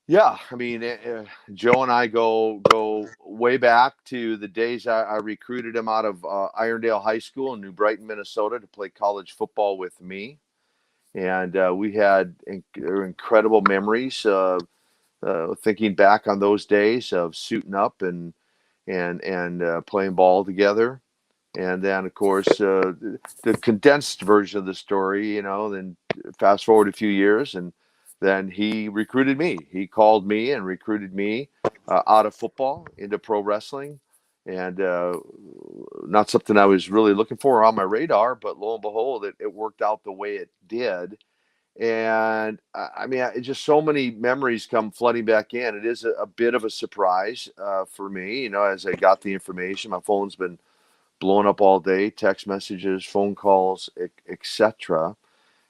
Yeah, I mean, Joe and I go way back to the days I recruited him out of Irondale High School in New Brighton, Minnesota, to play college football with me, and we had incredible memories. Thinking back on those days of suiting up and playing ball together, and then of course the condensed version of the story. Then fast forward a few years, and then he recruited me. He called me and recruited me out of football into pro wrestling, and not something I was really looking for on my radar, but lo and behold, it worked out the way it did. And I mean, just so many memories come flooding back in. It is a bit of a surprise for me, as I got the information. My phone's been blowing up all day, text messages, phone calls, etc.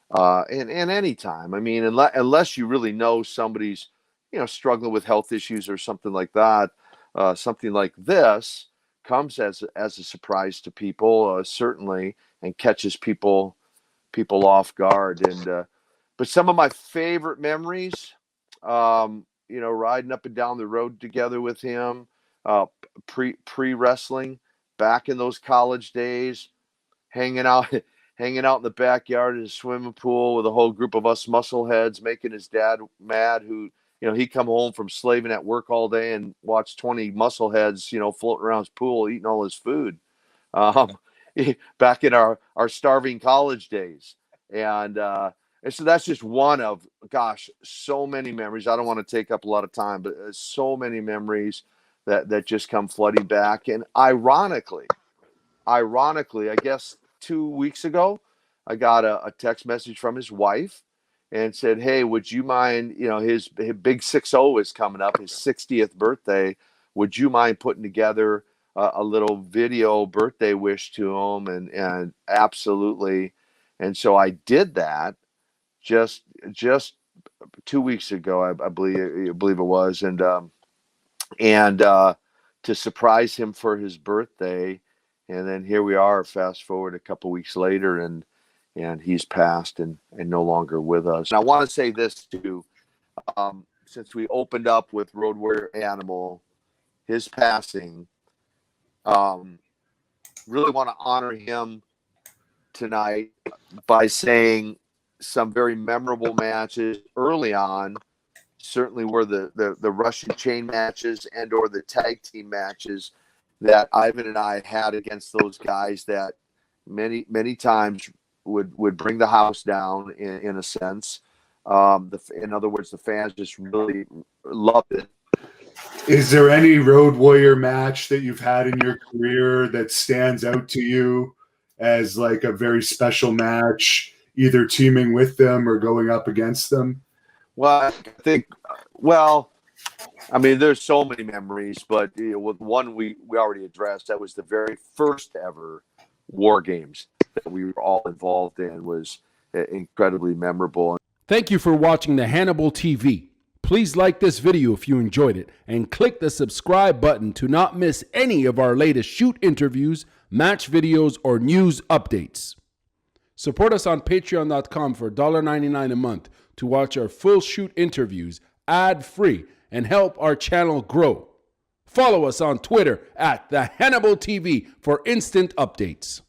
And anytime. I mean, unless you really know somebody's, struggling with health issues or something like that, something like this comes as a surprise to people, certainly, and catches people off guard. And but some of my favorite memories, riding up and down the road together with him, uh, pre wrestling, back in those college days, hanging out hanging out in the backyard in a swimming pool with a whole group of us muscleheads, making his dad mad. Who he'd come home from slaving at work all day and watch 20 muscleheads, floating around his pool eating all his food. Um, Back in our starving college days, and so that's just one of, gosh, so many memories. I don't want to take up a lot of time, but so many memories that just come flooding back. And ironically, I guess 2 weeks ago, I got a text message from his wife and said, "Hey, would you mind? His big 60 is coming up, his 60th birthday. Would you mind putting together a little video birthday wish to him?" And absolutely. And so I did that just 2 weeks ago, I believe it was, and to surprise him for his birthday. And then here we are, fast forward a couple weeks later, and he's passed and no longer with us. And I want to say this too, since we opened up with Road Warrior Animal, his passing, um, really want to honor him tonight by saying some very memorable matches early on. Certainly were the Russian chain matches and or the tag team matches that Ivan and I had against those guys that many times would bring the house down in a sense. In other words, the fans just really loved it. Is there any Road Warrior match that you've had in your career that stands out to you as like a very special match, either teaming with them or going up against them? Well, I think, well, I mean, there's so many memories, but with one we already addressed, that was the very first ever War Games that we were all involved in, was incredibly memorable. Thank you for watching the Hannibal TV. Please like this video if you enjoyed it, and click the subscribe button to not miss any of our latest shoot interviews, match videos, or news updates. Support us on patreon.com for $1.99 a month to watch our full shoot interviews ad-free and help our channel grow. Follow us on Twitter at the Hannibal TV for instant updates.